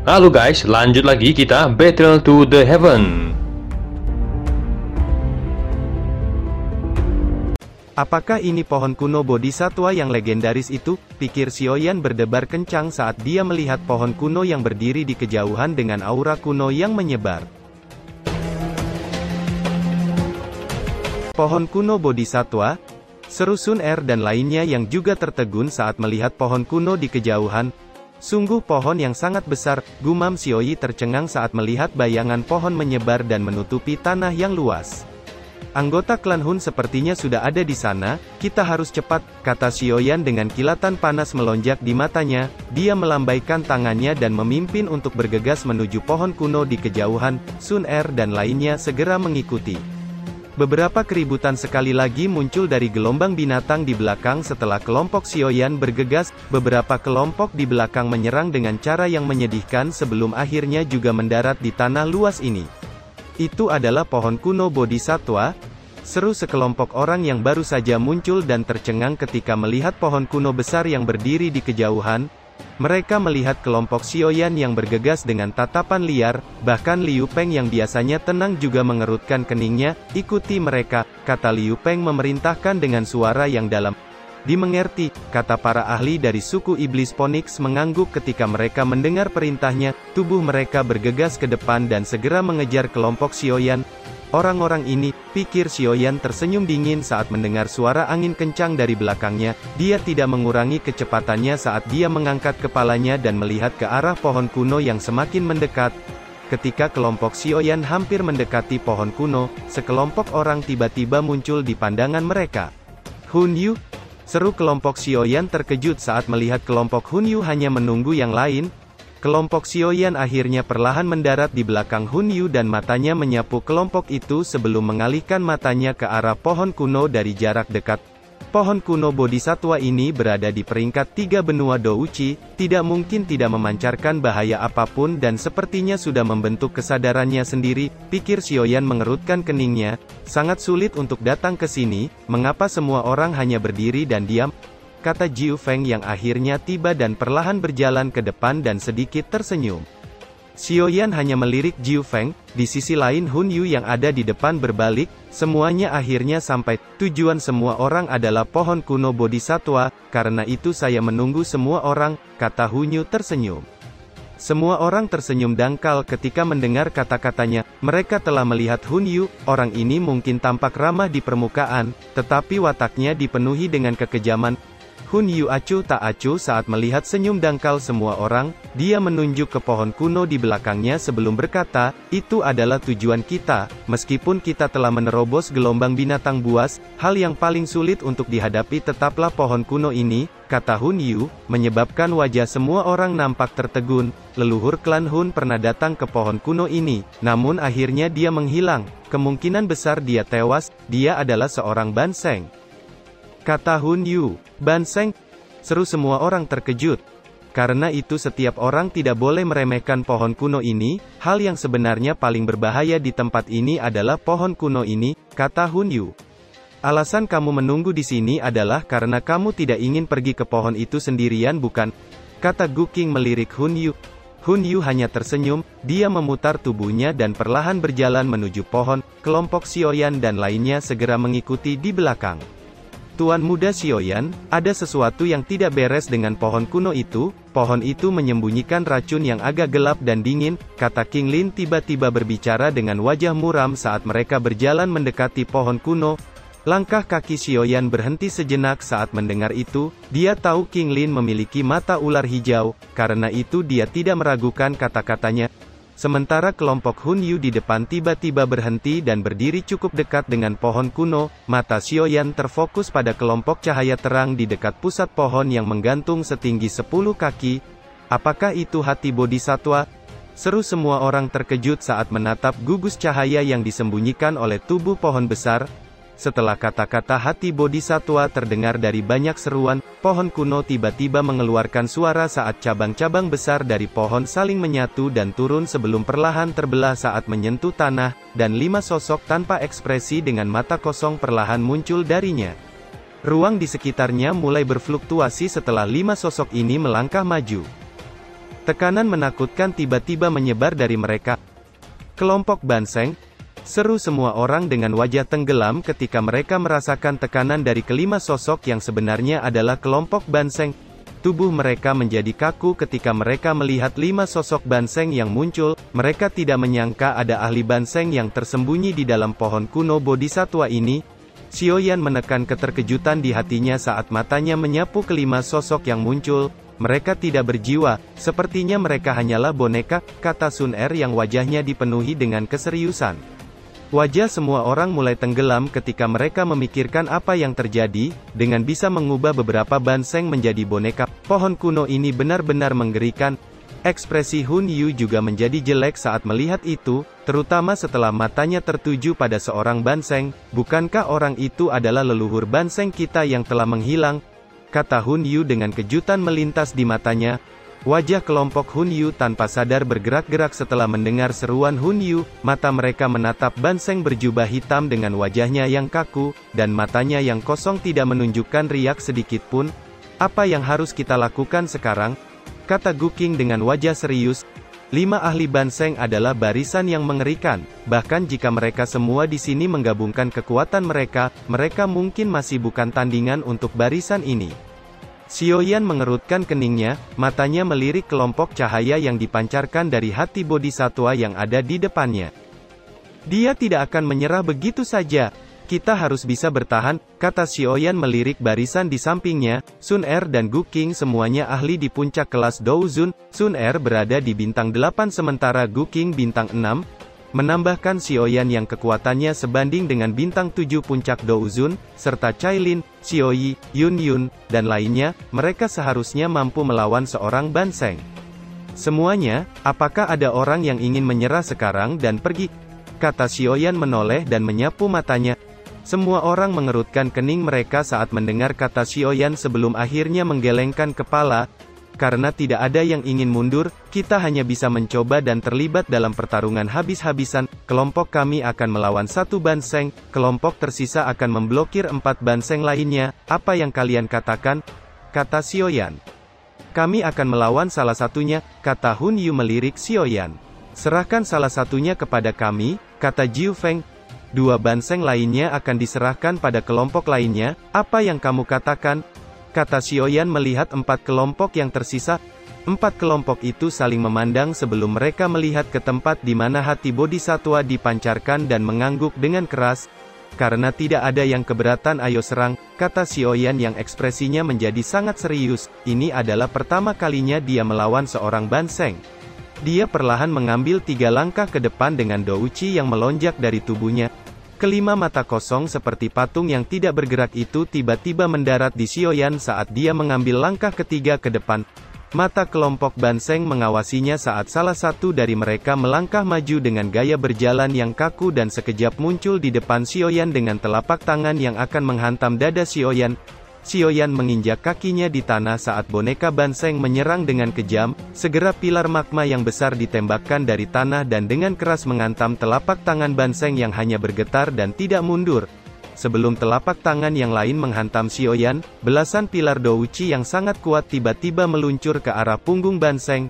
Halo guys, lanjut lagi kita Battle to the Heaven. Apakah ini pohon kuno bodhisatwa yang legendaris itu? Pikir Xiaoyan berdebar kencang saat dia melihat pohon kuno yang berdiri di kejauhan dengan aura kuno yang menyebar. Pohon kuno bodhisatwa? Seru Sun Er dan lainnya yang juga tertegun saat melihat pohon kuno di kejauhan. Sungguh pohon yang sangat besar, gumam Xiaoyi tercengang saat melihat bayangan pohon menyebar dan menutupi tanah yang luas. Anggota klan Hun sepertinya sudah ada di sana, kita harus cepat, kata Xiaoyan dengan kilatan panas melonjak di matanya. Dia melambaikan tangannya dan memimpin untuk bergegas menuju pohon kuno di kejauhan. Sun Er dan lainnya segera mengikuti. Beberapa keributan sekali lagi muncul dari gelombang binatang di belakang setelah kelompok Xiaoyan bergegas. Beberapa kelompok di belakang menyerang dengan cara yang menyedihkan sebelum akhirnya juga mendarat di tanah luas ini. Itu adalah pohon kuno bodhisatwa? Seru sekelompok orang yang baru saja muncul dan tercengang ketika melihat pohon kuno besar yang berdiri di kejauhan. Mereka melihat kelompok Xiaoyan yang bergegas dengan tatapan liar, bahkan Liu Peng yang biasanya tenang juga mengerutkan keningnya. Ikuti mereka, kata Liu Peng memerintahkan dengan suara yang dalam. Dimengerti, kata para ahli dari suku Iblis Phoenix mengangguk ketika mereka mendengar perintahnya. Tubuh mereka bergegas ke depan dan segera mengejar kelompok Xiaoyan. Orang-orang ini, pikir Xiaoyan tersenyum dingin saat mendengar suara angin kencang dari belakangnya. Dia tidak mengurangi kecepatannya saat dia mengangkat kepalanya dan melihat ke arah pohon kuno yang semakin mendekat. Ketika kelompok Xiaoyan hampir mendekati pohon kuno, sekelompok orang tiba-tiba muncul di pandangan mereka. Hun Yu? Seru kelompok Xiaoyan terkejut saat melihat kelompok Hun Yu hanya menunggu yang lain. Kelompok Xiaoyan akhirnya perlahan mendarat di belakang Hun Yu dan matanya menyapu kelompok itu sebelum mengalihkan matanya ke arah pohon kuno dari jarak dekat. Pohon kuno bodhisatwa ini berada di peringkat 3 benua Douchi, tidak mungkin tidak memancarkan bahaya apapun dan sepertinya sudah membentuk kesadarannya sendiri. Pikir Xiaoyan mengerutkan keningnya, sangat sulit untuk datang ke sini, mengapa semua orang hanya berdiri dan diam? Kata Jiu Feng yang akhirnya tiba dan perlahan berjalan ke depan dan sedikit tersenyum. Xiaoyan hanya melirik Jiu Feng, di sisi lain Hun Yu yang ada di depan berbalik, semuanya akhirnya sampai. Tujuan semua orang adalah pohon kuno bodhisatwa, karena itu saya menunggu semua orang, kata Hun Yu tersenyum. Semua orang tersenyum dangkal ketika mendengar kata-katanya. Mereka telah melihat Hun Yu, orang ini mungkin tampak ramah di permukaan, tetapi wataknya dipenuhi dengan kekejaman. Hun Yu acuh tak acuh saat melihat senyum dangkal semua orang. Dia menunjuk ke pohon kuno di belakangnya sebelum berkata, itu adalah tujuan kita. Meskipun kita telah menerobos gelombang binatang buas, hal yang paling sulit untuk dihadapi tetaplah pohon kuno ini, kata Hun Yu, menyebabkan wajah semua orang nampak tertegun. Leluhur klan Hun pernah datang ke pohon kuno ini, namun akhirnya dia menghilang. Kemungkinan besar dia tewas, dia adalah seorang Banseng. Kata Hun Yu. Banseng? Seru semua orang terkejut. Karena itu setiap orang tidak boleh meremehkan pohon kuno ini. Hal yang sebenarnya paling berbahaya di tempat ini adalah pohon kuno ini, kata Hun Yu. Alasan kamu menunggu di sini adalah karena kamu tidak ingin pergi ke pohon itu sendirian bukan? Kata Gu Qing melirik Hun Yu. Hun Yu hanya tersenyum, dia memutar tubuhnya dan perlahan berjalan menuju pohon. Kelompok Xiaoyan dan lainnya segera mengikuti di belakang. Tuan muda Xiaoyan, ada sesuatu yang tidak beres dengan pohon kuno itu. Pohon itu menyembunyikan racun yang agak gelap dan dingin, kata King Lin tiba-tiba berbicara dengan wajah muram saat mereka berjalan mendekati pohon kuno. Langkah kaki Xiaoyan berhenti sejenak saat mendengar itu. Dia tahu King Lin memiliki mata ular hijau, karena itu dia tidak meragukan kata-katanya. Sementara kelompok Hun Yu di depan tiba-tiba berhenti dan berdiri cukup dekat dengan pohon kuno. Mata Xiaoyan terfokus pada kelompok cahaya terang di dekat pusat pohon yang menggantung setinggi 10 kaki. Apakah itu hati bodhisatwa? Seru semua orang terkejut saat menatap gugus cahaya yang disembunyikan oleh tubuh pohon besar. Setelah kata-kata hati bodhisatwa terdengar dari banyak seruan, pohon kuno tiba-tiba mengeluarkan suara saat cabang-cabang besar dari pohon saling menyatu dan turun sebelum perlahan terbelah saat menyentuh tanah, dan 5 sosok tanpa ekspresi dengan mata kosong perlahan muncul darinya. Ruang di sekitarnya mulai berfluktuasi setelah 5 sosok ini melangkah maju. Tekanan menakutkan tiba-tiba menyebar dari mereka. Kelompok Banseng, seru semua orang dengan wajah tenggelam ketika mereka merasakan tekanan dari kelima sosok yang sebenarnya adalah kelompok Banseng. Tubuh mereka menjadi kaku ketika mereka melihat 5 sosok Banseng yang muncul. Mereka tidak menyangka ada ahli Banseng yang tersembunyi di dalam pohon kuno Bodhisattva ini. Xiaoyan menekan keterkejutan di hatinya saat matanya menyapu kelima sosok yang muncul. Mereka tidak berjiwa, sepertinya mereka hanyalah boneka, kata Sun Er yang wajahnya dipenuhi dengan keseriusan. Wajah semua orang mulai tenggelam ketika mereka memikirkan apa yang terjadi. Dengan bisa mengubah beberapa Banseng menjadi boneka, pohon kuno ini benar-benar menggerikan. Ekspresi Hun Yu juga menjadi jelek saat melihat itu, terutama setelah matanya tertuju pada seorang Banseng. Bukankah orang itu adalah leluhur Banseng kita yang telah menghilang? Kata Hun Yu dengan kejutan melintas di matanya. Wajah kelompok Hun Yu tanpa sadar bergerak-gerak setelah mendengar seruan Hun Yu. Mata mereka menatap Banseng berjubah hitam dengan wajahnya yang kaku, dan matanya yang kosong tidak menunjukkan riak sedikit pun. Apa yang harus kita lakukan sekarang? Kata Gu Qing dengan wajah serius. 5 ahli Banseng adalah barisan yang mengerikan. Bahkan jika mereka semua di sini menggabungkan kekuatan mereka, mereka mungkin masih bukan tandingan untuk barisan ini. Xiaoyan mengerutkan keningnya, matanya melirik kelompok cahaya yang dipancarkan dari hati Bodhisattva yang ada di depannya. Dia tidak akan menyerah begitu saja. Kita harus bisa bertahan, kata Xiaoyan melirik barisan di sampingnya. Sun Er dan Gu Qing semuanya ahli di puncak kelas Douzun. Sun Er berada di bintang 8 sementara Gu Qing bintang 6. Menambahkan Xiaoyan yang kekuatannya sebanding dengan bintang 7 puncak Douzun, serta Cailin, Xiaoyi, Yun Yun, dan lainnya, mereka seharusnya mampu melawan seorang Banseng. Semuanya, apakah ada orang yang ingin menyerah sekarang dan pergi? Kata Xiaoyan menoleh dan menyapu matanya. Semua orang mengerutkan kening mereka saat mendengar kata Xiaoyan sebelum akhirnya menggelengkan kepala. Karena tidak ada yang ingin mundur, kita hanya bisa mencoba dan terlibat dalam pertarungan habis-habisan. Kelompok kami akan melawan 1 Banseng, kelompok tersisa akan memblokir 4 Banseng lainnya. Apa yang kalian katakan? Kata Xiaoyan. Kami akan melawan salah satunya, kata Hun Yu melirik Xiaoyan. Serahkan salah satunya kepada kami, kata Jiu Feng. 2 Banseng lainnya akan diserahkan pada kelompok lainnya. Apa yang kamu katakan? Kata Xiaoyan melihat 4 kelompok yang tersisa. 4 kelompok itu saling memandang sebelum mereka melihat ke tempat di mana hati Bodhisattva dipancarkan dan mengangguk dengan keras. Karena tidak ada yang keberatan, ayo serang, kata Xiaoyan yang ekspresinya menjadi sangat serius. Ini adalah pertama kalinya dia melawan seorang Banseng. Dia perlahan mengambil 3 langkah ke depan dengan douci yang melonjak dari tubuhnya. Kelima mata kosong seperti patung yang tidak bergerak itu tiba-tiba mendarat di Xiaoyan saat dia mengambil langkah ketiga ke depan. Mata kelompok Banseng mengawasinya saat salah satu dari mereka melangkah maju dengan gaya berjalan yang kaku dan sekejap muncul di depan Xiaoyan dengan telapak tangan yang akan menghantam dada Xiaoyan. Xiaoyan menginjak kakinya di tanah saat boneka Banseng menyerang dengan kejam. Segera pilar magma yang besar ditembakkan dari tanah dan dengan keras menghantam telapak tangan Banseng yang hanya bergetar dan tidak mundur. Sebelum telapak tangan yang lain menghantam Xiaoyan, belasan pilar douci yang sangat kuat tiba-tiba meluncur ke arah punggung Banseng.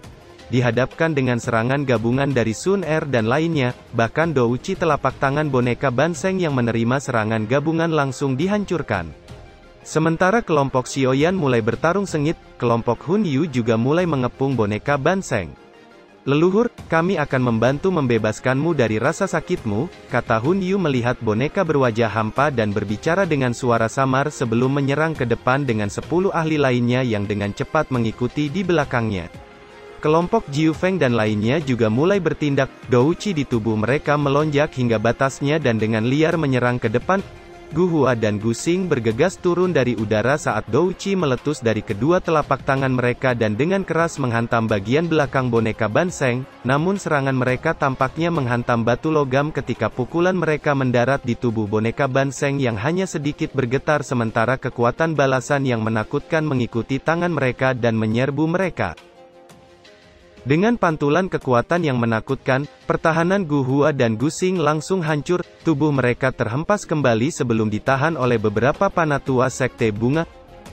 Dihadapkan dengan serangan gabungan dari Sun Er dan lainnya, bahkan douci telapak tangan boneka Banseng yang menerima serangan gabungan langsung dihancurkan. Sementara kelompok Xiaoyan mulai bertarung sengit, kelompok Hun Yu juga mulai mengepung boneka Banseng. Leluhur, kami akan membantu membebaskanmu dari rasa sakitmu, kata Hun Yu melihat boneka berwajah hampa dan berbicara dengan suara samar sebelum menyerang ke depan dengan 10 ahli lainnya yang dengan cepat mengikuti di belakangnya. Kelompok Jiu Feng dan lainnya juga mulai bertindak, douci di tubuh mereka melonjak hingga batasnya dan dengan liar menyerang ke depan. Gu Hua dan Gu Xing bergegas turun dari udara saat douci meletus dari kedua telapak tangan mereka dan dengan keras menghantam bagian belakang boneka Banseng, namun serangan mereka tampaknya menghantam batu logam ketika pukulan mereka mendarat di tubuh boneka Banseng yang hanya sedikit bergetar sementara kekuatan balasan yang menakutkan mengikuti tangan mereka dan menyerbu mereka. Dengan pantulan kekuatan yang menakutkan, pertahanan Gu Hua dan Gu Xing langsung hancur, tubuh mereka terhempas kembali sebelum ditahan oleh beberapa panatua sekte bunga.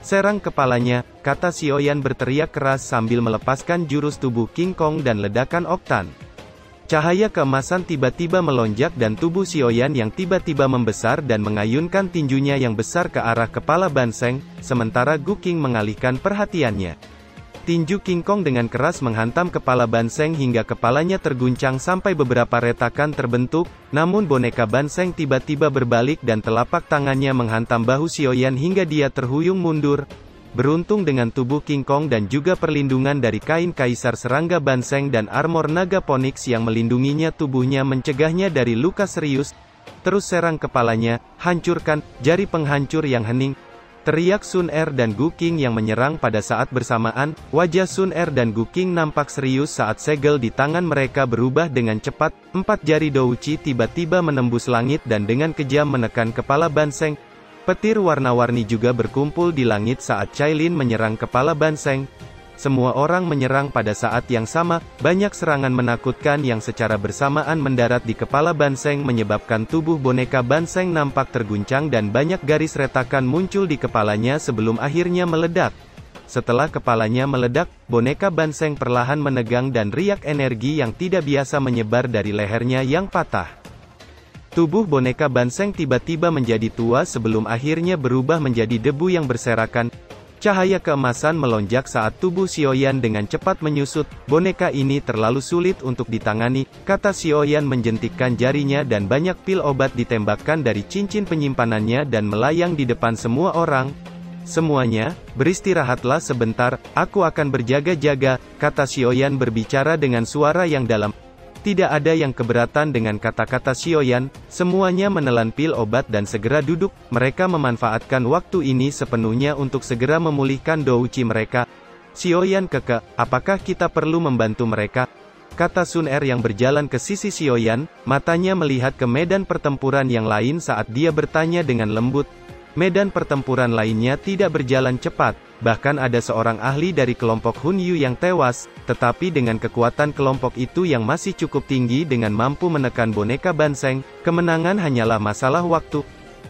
Serang kepalanya, kata Xiaoyan berteriak keras sambil melepaskan jurus tubuh King Kong dan ledakan oktan. Cahaya keemasan tiba-tiba melonjak dan tubuh Xiaoyan yang tiba-tiba membesar dan mengayunkan tinjunya yang besar ke arah kepala Ban Seng, sementara Gu Qing mengalihkan perhatiannya. Tinju King Kong dengan keras menghantam kepala Ban Seng hingga kepalanya terguncang sampai beberapa retakan terbentuk, namun boneka Ban Seng tiba-tiba berbalik dan telapak tangannya menghantam bahu Xiaoyan hingga dia terhuyung mundur. Beruntung dengan tubuh King Kong dan juga perlindungan dari kain kaisar serangga Ban Seng dan armor naga Phoenix yang melindunginya, tubuhnya mencegahnya dari luka serius. Terus serang kepalanya, hancurkan, jari penghancur yang hening. Teriak Sun Er dan Gu Qing yang menyerang pada saat bersamaan. Wajah Sun Er dan Gu Qing nampak serius saat segel di tangan mereka berubah dengan cepat. 4 jari Douchi tiba-tiba menembus langit dan dengan kejam menekan kepala Ban Seng. Petir warna-warni juga berkumpul di langit saat Cailin menyerang kepala Ban Seng. Semua orang menyerang pada saat yang sama, banyak serangan menakutkan yang secara bersamaan mendarat di kepala Ban Seng menyebabkan tubuh boneka Ban Seng nampak terguncang dan banyak garis retakan muncul di kepalanya sebelum akhirnya meledak. Setelah kepalanya meledak, boneka Ban Seng perlahan menegang dan riak energi yang tidak biasa menyebar dari lehernya yang patah. Tubuh boneka Ban Seng tiba-tiba menjadi tua sebelum akhirnya berubah menjadi debu yang berserakan. Cahaya keemasan melonjak saat tubuh Xiaoyan dengan cepat menyusut. Boneka ini terlalu sulit untuk ditangani, kata Xiaoyan menjentikkan jarinya dan banyak pil obat ditembakkan dari cincin penyimpanannya dan melayang di depan semua orang. Semuanya, beristirahatlah sebentar, aku akan berjaga-jaga, kata Xiaoyan berbicara dengan suara yang dalam. Tidak ada yang keberatan dengan kata-kata Xiaoyan, semuanya menelan pil obat dan segera duduk. Mereka memanfaatkan waktu ini sepenuhnya untuk segera memulihkan douchi mereka. Xiaoyan keke, apakah kita perlu membantu mereka? Kata Sun Er yang berjalan ke sisi Xiaoyan, matanya melihat ke medan pertempuran yang lain saat dia bertanya dengan lembut. Medan pertempuran lainnya tidak berjalan cepat, bahkan ada seorang ahli dari kelompok Hun Yu yang tewas, tetapi dengan kekuatan kelompok itu yang masih cukup tinggi dengan mampu menekan boneka Ban Seng, kemenangan hanyalah masalah waktu.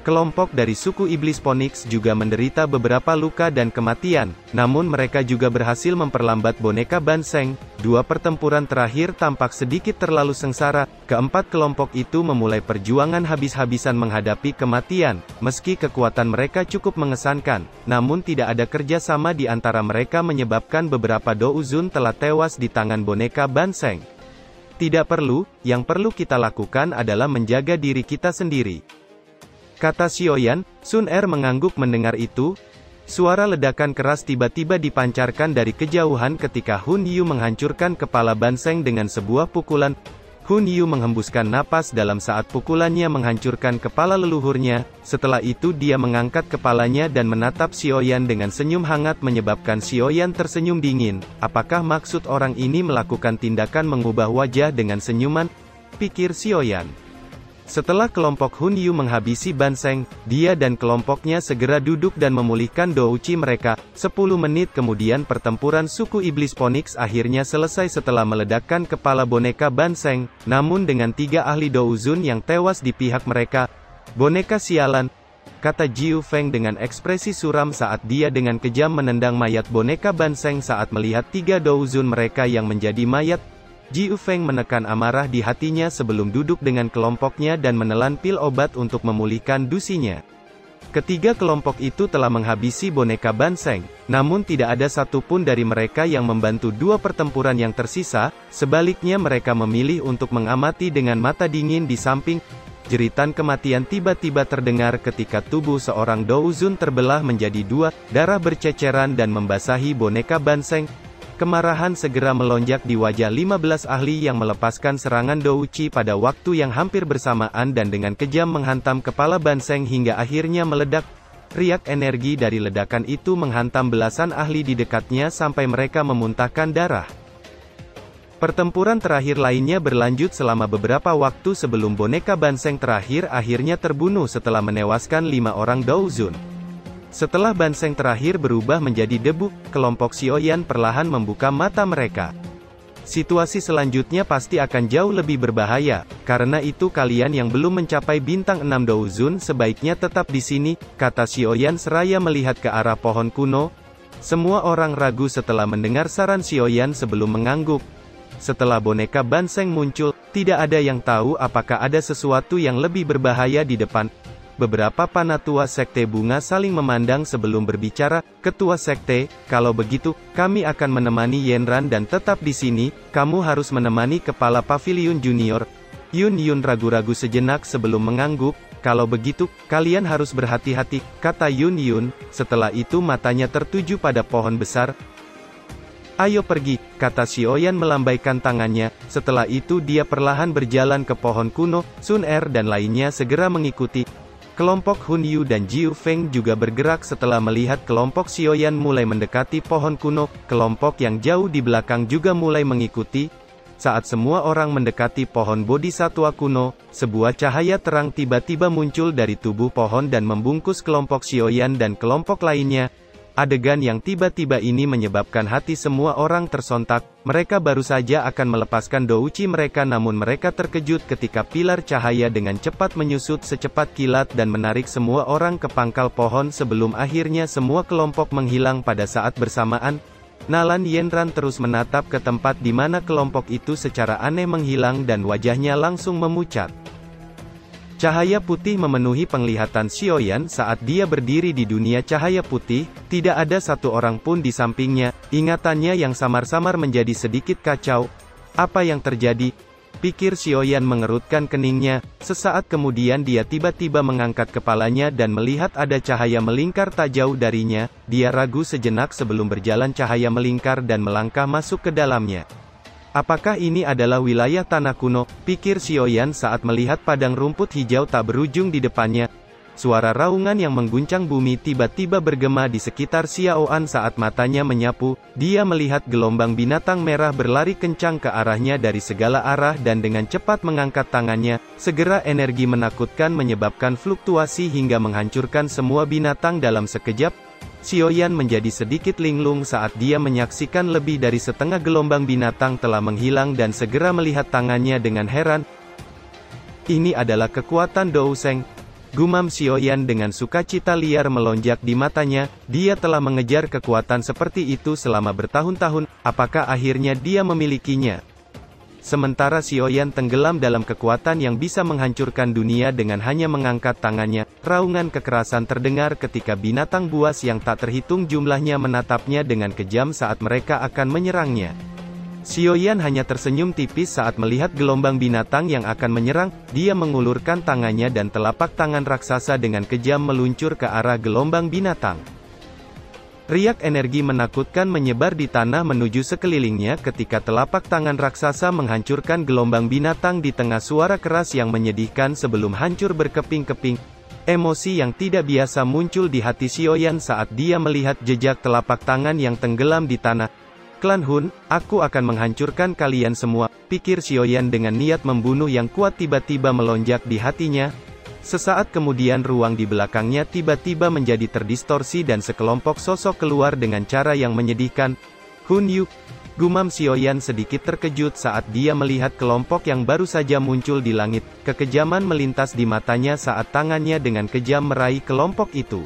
Kelompok dari suku Iblis Phoenix juga menderita beberapa luka dan kematian, namun mereka juga berhasil memperlambat boneka Ban Seng. 2 pertempuran terakhir tampak sedikit terlalu sengsara, keempat kelompok itu memulai perjuangan habis-habisan menghadapi kematian. Meski kekuatan mereka cukup mengesankan, namun tidak ada kerjasama di antara mereka menyebabkan beberapa Douzun telah tewas di tangan boneka Ban Seng. Tidak perlu, yang perlu kita lakukan adalah menjaga diri kita sendiri, kata Xiaoyan. Sun Er mengangguk mendengar itu. Suara ledakan keras tiba-tiba dipancarkan dari kejauhan ketika Hun Yu menghancurkan kepala Ban Seng dengan sebuah pukulan. Hun Yu menghembuskan napas dalam saat pukulannya menghancurkan kepala leluhurnya. Setelah itu dia mengangkat kepalanya dan menatap Xiaoyan dengan senyum hangat menyebabkan Xiaoyan tersenyum dingin. Apakah maksud orang ini melakukan tindakan mengubah wajah dengan senyuman? Pikir Xiaoyan. Setelah kelompok Hun Yu menghabisi Ban Seng, dia dan kelompoknya segera duduk dan memulihkan douchi mereka. 10 menit kemudian pertempuran suku Iblis Phoenix akhirnya selesai setelah meledakkan kepala boneka Ban Seng, namun dengan 3 ahli Douzun yang tewas di pihak mereka. Boneka sialan, kata Jiu Feng dengan ekspresi suram saat dia dengan kejam menendang mayat boneka Ban Seng saat melihat 3 Douzun mereka yang menjadi mayat. Jiu Feng menekan amarah di hatinya sebelum duduk dengan kelompoknya dan menelan pil obat untuk memulihkan dusinya. Ketiga kelompok itu telah menghabisi boneka Ban Seng, namun tidak ada satupun dari mereka yang membantu 2 pertempuran yang tersisa. Sebaliknya mereka memilih untuk mengamati dengan mata dingin di samping. Jeritan kematian tiba-tiba terdengar ketika tubuh seorang Douzun terbelah menjadi 2, darah berceceran dan membasahi boneka Ban Seng. Kemarahan segera melonjak di wajah 15 ahli yang melepaskan serangan douchi pada waktu yang hampir bersamaan dan dengan kejam menghantam kepala Ban Seng hingga akhirnya meledak. Riak energi dari ledakan itu menghantam belasan ahli di dekatnya sampai mereka memuntahkan darah. Pertempuran terakhir lainnya berlanjut selama beberapa waktu sebelum boneka Ban Seng terakhir akhirnya terbunuh setelah menewaskan 5 orang Douzun. Setelah Ban Seng terakhir berubah menjadi debu, kelompok Xiaoyan perlahan membuka mata mereka. Situasi selanjutnya pasti akan jauh lebih berbahaya. Karena itu kalian yang belum mencapai bintang 6 Douzun sebaiknya tetap di sini, kata Xiaoyan seraya melihat ke arah pohon kuno. Semua orang ragu setelah mendengar saran Xiaoyan sebelum mengangguk. Setelah boneka Banseng muncul, tidak ada yang tahu apakah ada sesuatu yang lebih berbahaya di depan. Beberapa panatua sekte bunga saling memandang sebelum berbicara. Ketua sekte, kalau begitu, kami akan menemani Yenran dan tetap di sini. Kamu harus menemani kepala pavilion junior. Yun Yun ragu-ragu sejenak sebelum mengangguk. Kalau begitu, kalian harus berhati-hati, kata Yun Yun. Setelah itu matanya tertuju pada pohon besar. Ayo pergi, kata Xiaoyan melambaikan tangannya. Setelah itu dia perlahan berjalan ke pohon kuno. Sun Er dan lainnya segera mengikuti. Kelompok Hun Yu dan Jiu Feng juga bergerak setelah melihat kelompok Xiaoyan mulai mendekati pohon kuno. Kelompok yang jauh di belakang juga mulai mengikuti. Saat semua orang mendekati pohon bodhisatwa kuno, sebuah cahaya terang tiba-tiba muncul dari tubuh pohon dan membungkus kelompok Xiaoyan dan kelompok lainnya. Adegan yang tiba-tiba ini menyebabkan hati semua orang tersontak. Mereka baru saja akan melepaskan douci mereka, namun mereka terkejut ketika pilar cahaya dengan cepat menyusut secepat kilat dan menarik semua orang ke pangkal pohon sebelum akhirnya semua kelompok menghilang pada saat bersamaan. Nalan Yenran terus menatap ke tempat di mana kelompok itu secara aneh menghilang dan wajahnya langsung memucat. Cahaya putih memenuhi penglihatan Xiaoyan saat dia berdiri di dunia cahaya putih. Tidak ada satu orang pun di sampingnya. Ingatannya yang samar-samar menjadi sedikit kacau. Apa yang terjadi? Pikir Xiaoyan mengerutkan keningnya. Sesaat kemudian dia tiba-tiba mengangkat kepalanya dan melihat ada cahaya melingkar tak jauh darinya. Dia ragu sejenak sebelum berjalan cahaya melingkar dan melangkah masuk ke dalamnya. Apakah ini adalah wilayah tanah kuno? Pikir Xiaoyan saat melihat padang rumput hijau tak berujung di depannya. Suara raungan yang mengguncang bumi tiba-tiba bergema di sekitar Xiaoyan saat matanya menyapu. Dia melihat gelombang binatang merah berlari kencang ke arahnya dari segala arah dan dengan cepat mengangkat tangannya. Segera energi menakutkan menyebabkan fluktuasi hingga menghancurkan semua binatang dalam sekejap. Xiaoyan menjadi sedikit linglung saat dia menyaksikan lebih dari setengah gelombang binatang telah menghilang dan segera melihat tangannya dengan heran. Ini adalah kekuatan Douseng. Gumam Xiaoyan dengan sukacita liar melonjak di matanya. Dia telah mengejar kekuatan seperti itu selama bertahun-tahun. Apakah akhirnya dia memilikinya? Sementara Xiaoyan tenggelam dalam kekuatan yang bisa menghancurkan dunia dengan hanya mengangkat tangannya, raungan kekerasan terdengar ketika binatang buas yang tak terhitung jumlahnya menatapnya dengan kejam saat mereka akan menyerangnya. Xiaoyan hanya tersenyum tipis saat melihat gelombang binatang yang akan menyerang. Dia mengulurkan tangannya dan telapak tangan raksasa dengan kejam meluncur ke arah gelombang binatang. Riak energi menakutkan menyebar di tanah menuju sekelilingnya ketika telapak tangan raksasa menghancurkan gelombang binatang di tengah suara keras yang menyedihkan sebelum hancur berkeping-keping. Emosi yang tidak biasa muncul di hati Xiaoyan saat dia melihat jejak telapak tangan yang tenggelam di tanah. Klan Hun, aku akan menghancurkan kalian semua, pikir Xiaoyan dengan niat membunuh yang kuat tiba-tiba melonjak di hatinya. Sesaat kemudian ruang di belakangnya tiba-tiba menjadi terdistorsi dan sekelompok sosok keluar dengan cara yang menyedihkan. Hun Yu, gumam Xiaoyan sedikit terkejut saat dia melihat kelompok yang baru saja muncul di langit. Kekejaman melintas di matanya saat tangannya dengan kejam meraih kelompok itu.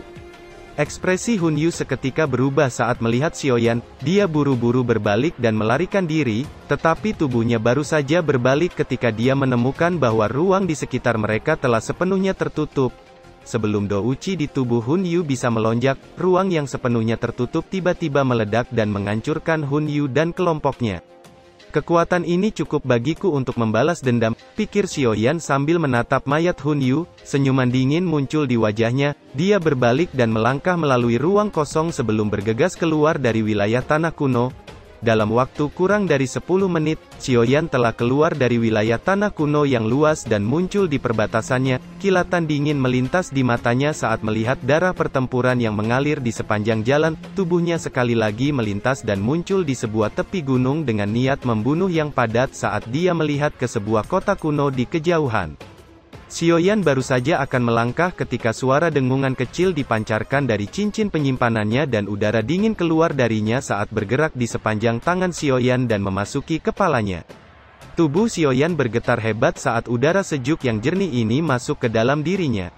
Ekspresi Hun Yu seketika berubah saat melihat Xiaoyan. Dia buru-buru berbalik dan melarikan diri, tetapi tubuhnya baru saja berbalik ketika dia menemukan bahwa ruang di sekitar mereka telah sepenuhnya tertutup. Sebelum douci di tubuh Hun Yu bisa melonjak, ruang yang sepenuhnya tertutup tiba-tiba meledak dan menghancurkan Hun Yu dan kelompoknya. Kekuatan ini cukup bagiku untuk membalas dendam, pikir Xiaoyan sambil menatap mayat Hun Yu. Senyuman dingin muncul di wajahnya. Dia berbalik dan melangkah melalui ruang kosong sebelum bergegas keluar dari wilayah tanah kuno. Dalam waktu kurang dari 10 menit, Xiaoyan telah keluar dari wilayah tanah kuno yang luas dan muncul di perbatasannya. Kilatan dingin melintas di matanya saat melihat darah pertempuran yang mengalir di sepanjang jalan. Tubuhnya sekali lagi melintas dan muncul di sebuah tepi gunung dengan niat membunuh yang padat saat dia melihat ke sebuah kota kuno di kejauhan. Xiaoyan baru saja akan melangkah ketika suara dengungan kecil dipancarkan dari cincin penyimpanannya dan udara dingin keluar darinya saat bergerak di sepanjang tangan Xiaoyan dan memasuki kepalanya. Tubuh Xiaoyan bergetar hebat saat udara sejuk yang jernih ini masuk ke dalam dirinya.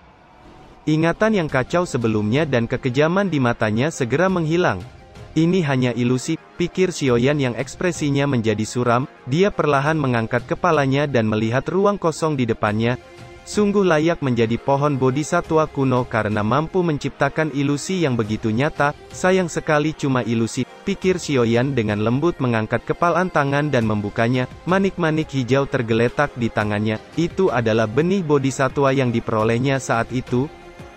Ingatan yang kacau sebelumnya dan kekejaman di matanya segera menghilang. Ini hanya ilusi, pikir Xiaoyan yang ekspresinya menjadi suram. Dia perlahan mengangkat kepalanya dan melihat ruang kosong di depannya. Sungguh layak menjadi pohon bodhisattva kuno karena mampu menciptakan ilusi yang begitu nyata. Sayang sekali cuma ilusi, pikir Xiaoyan dengan lembut mengangkat kepalan tangan dan membukanya. Manik-manik hijau tergeletak di tangannya. Itu adalah benih bodhisattva yang diperolehnya saat itu.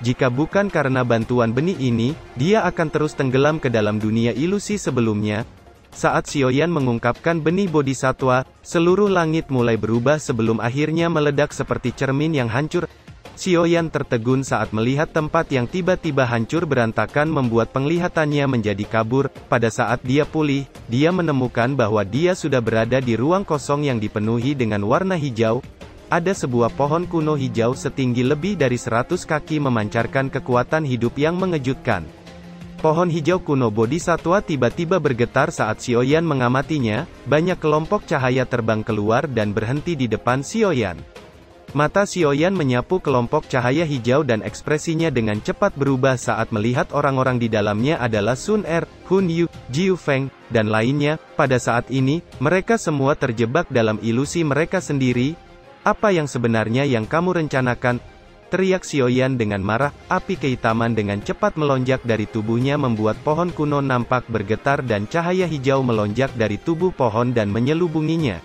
Jika bukan karena bantuan benih ini, dia akan terus tenggelam ke dalam dunia ilusi sebelumnya. Saat Xiaoyan mengungkapkan benih bodhisattva, seluruh langit mulai berubah sebelum akhirnya meledak seperti cermin yang hancur. Xiaoyan tertegun saat melihat tempat yang tiba-tiba hancur berantakan membuat penglihatannya menjadi kabur. Pada saat dia pulih, dia menemukan bahwa dia sudah berada di ruang kosong yang dipenuhi dengan warna hijau. Ada sebuah pohon kuno hijau setinggi lebih dari 100 kaki memancarkan kekuatan hidup yang mengejutkan. Pohon hijau kuno bodhisattva tiba-tiba bergetar saat Xiaoyan mengamatinya. Banyak kelompok cahaya terbang keluar dan berhenti di depan Xiaoyan. Mata Xiaoyan menyapu kelompok cahaya hijau dan ekspresinya dengan cepat berubah saat melihat orang-orang di dalamnya adalah Sun Er, Hun Yu, Jiu Feng, dan lainnya. Pada saat ini, mereka semua terjebak dalam ilusi mereka sendiri. Apa yang sebenarnya yang kamu rencanakan? Teriak Xiaoyan dengan marah. Api kehitaman dengan cepat melonjak dari tubuhnya membuat pohon kuno nampak bergetar dan cahaya hijau melonjak dari tubuh pohon dan menyelubunginya.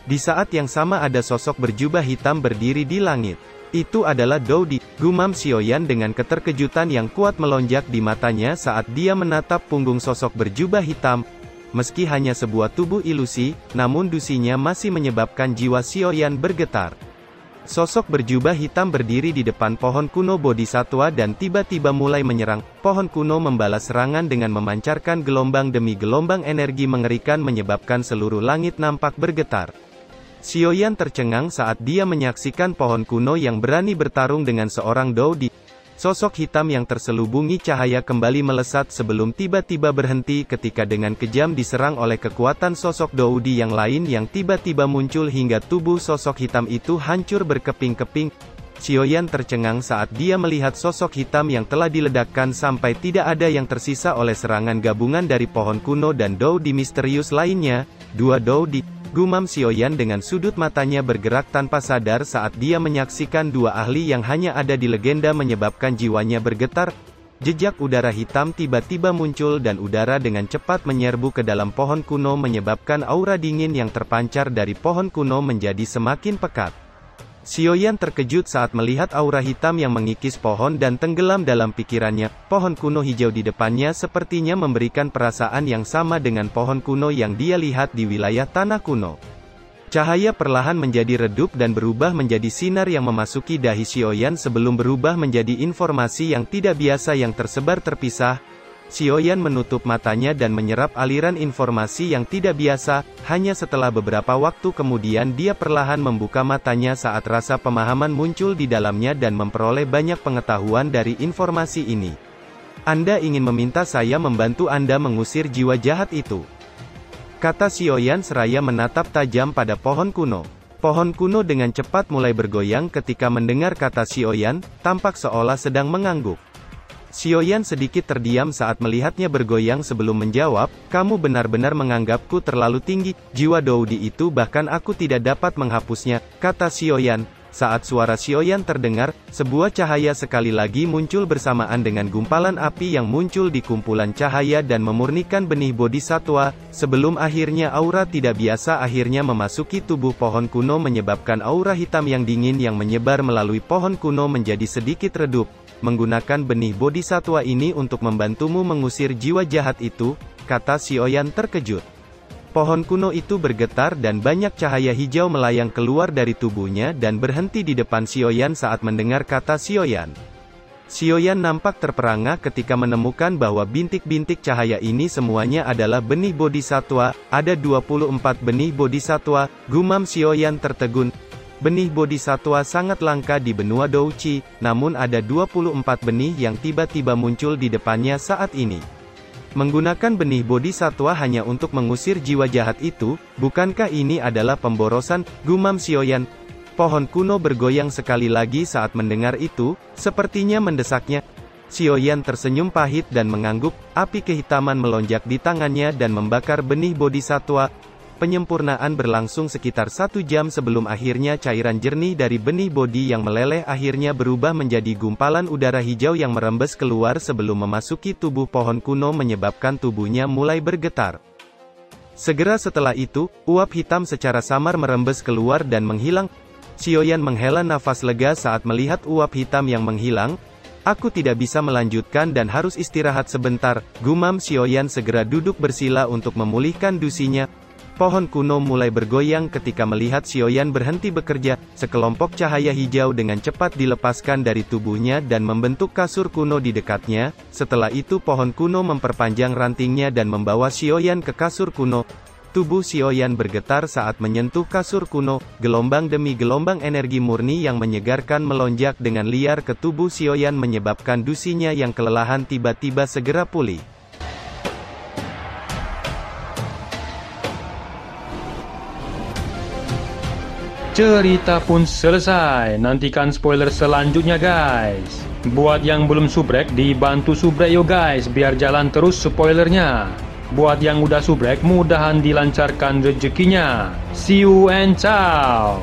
Di saat yang sama ada sosok berjubah hitam berdiri di langit. Itu adalah Dou Di, gumam Xiaoyan dengan keterkejutan yang kuat melonjak di matanya saat dia menatap punggung sosok berjubah hitam. Meski hanya sebuah tubuh ilusi, namun dusinya masih menyebabkan jiwa Xiaoyan bergetar. Sosok berjubah hitam berdiri di depan pohon kuno bodhisattva dan tiba-tiba mulai menyerang. Pohon kuno membalas serangan dengan memancarkan gelombang demi gelombang energi mengerikan menyebabkan seluruh langit nampak bergetar. Xiaoyan tercengang saat dia menyaksikan pohon kuno yang berani bertarung dengan seorang Dou Di. Sosok hitam yang terselubungi cahaya kembali melesat sebelum tiba-tiba berhenti ketika dengan kejam diserang oleh kekuatan sosok Dou Di yang lain yang tiba-tiba muncul hingga tubuh sosok hitam itu hancur berkeping-keping. Xiaoyan tercengang saat dia melihat sosok hitam yang telah diledakkan sampai tidak ada yang tersisa oleh serangan gabungan dari pohon kuno dan Dou Di misterius lainnya. Dua Dou Di, gumam Xiaoyan dengan sudut matanya bergerak tanpa sadar saat dia menyaksikan dua ahli yang hanya ada di legenda menyebabkan jiwanya bergetar. Jejak udara hitam tiba-tiba muncul dan udara dengan cepat menyerbu ke dalam pohon kuno menyebabkan aura dingin yang terpancar dari pohon kuno menjadi semakin pekat. Xiaoyan terkejut saat melihat aura hitam yang mengikis pohon dan tenggelam dalam pikirannya. Pohon kuno hijau di depannya sepertinya memberikan perasaan yang sama dengan pohon kuno yang dia lihat di wilayah tanah kuno. Cahaya perlahan menjadi redup dan berubah menjadi sinar yang memasuki dahi Xiaoyan sebelum berubah menjadi informasi yang tidak biasa yang tersebar terpisah. Xiaoyan menutup matanya dan menyerap aliran informasi yang tidak biasa. Hanya setelah beberapa waktu kemudian dia perlahan membuka matanya saat rasa pemahaman muncul di dalamnya dan memperoleh banyak pengetahuan dari informasi ini. Anda ingin meminta saya membantu Anda mengusir jiwa jahat itu? Kata Xiaoyan seraya menatap tajam pada pohon kuno. Pohon kuno dengan cepat mulai bergoyang ketika mendengar kata Xiaoyan, tampak seolah sedang mengangguk. Xiaoyan sedikit terdiam saat melihatnya bergoyang sebelum menjawab, kamu benar-benar menganggapku terlalu tinggi, jiwa Dou Di itu bahkan aku tidak dapat menghapusnya, kata Xiaoyan. Saat suara Xiaoyan terdengar, sebuah cahaya sekali lagi muncul bersamaan dengan gumpalan api yang muncul di kumpulan cahaya dan memurnikan benih bodhisattva, sebelum akhirnya aura tidak biasa akhirnya memasuki tubuh pohon kuno menyebabkan aura hitam yang dingin yang menyebar melalui pohon kuno menjadi sedikit redup. Menggunakan benih bodhisattva ini untuk membantumu mengusir jiwa jahat itu, kata Xiaoyan terkejut. Pohon kuno itu bergetar dan banyak cahaya hijau melayang keluar dari tubuhnya dan berhenti di depan Xiaoyan saat mendengar kata Xiaoyan. Xiaoyan nampak terperangah ketika menemukan bahwa bintik-bintik cahaya ini semuanya adalah benih bodhisattva. Ada 24 benih bodhisattva, gumam Xiaoyan tertegun. benih bodhisatwa sangat langka di benua Douchi, namun ada 24 benih yang tiba-tiba muncul di depannya saat ini. Menggunakan benih bodhisatwa hanya untuk mengusir jiwa jahat itu, bukankah ini adalah pemborosan, gumam Xiaoyan. Pohon kuno bergoyang sekali lagi saat mendengar itu, sepertinya mendesaknya. Xiaoyan tersenyum pahit dan mengangguk, api kehitaman melonjak di tangannya dan membakar benih bodhisatwa. Penyempurnaan berlangsung sekitar 1 jam sebelum akhirnya cairan jernih dari benih bodhi yang meleleh akhirnya berubah menjadi gumpalan udara hijau yang merembes keluar sebelum memasuki tubuh pohon kuno menyebabkan tubuhnya mulai bergetar. Segera setelah itu, uap hitam secara samar merembes keluar dan menghilang. Xiaoyan menghela nafas lega saat melihat uap hitam yang menghilang. Aku tidak bisa melanjutkan dan harus istirahat sebentar, gumam Xiaoyan segera duduk bersila untuk memulihkan dusinya. Pohon kuno mulai bergoyang ketika melihat Xiaoyan berhenti bekerja, sekelompok cahaya hijau dengan cepat dilepaskan dari tubuhnya dan membentuk kasur kuno di dekatnya. Setelah itu pohon kuno memperpanjang rantingnya dan membawa Xiaoyan ke kasur kuno. Tubuh Xiaoyan bergetar saat menyentuh kasur kuno, gelombang demi gelombang energi murni yang menyegarkan melonjak dengan liar ke tubuh Xiaoyan menyebabkan dusinya yang kelelahan tiba-tiba segera pulih. Cerita pun selesai, nantikan spoiler selanjutnya guys. Buat yang belum subrek, dibantu subrek yo guys, biar jalan terus spoilernya. Buat yang udah subrek, mudahan dilancarkan rezekinya. See you and ciao.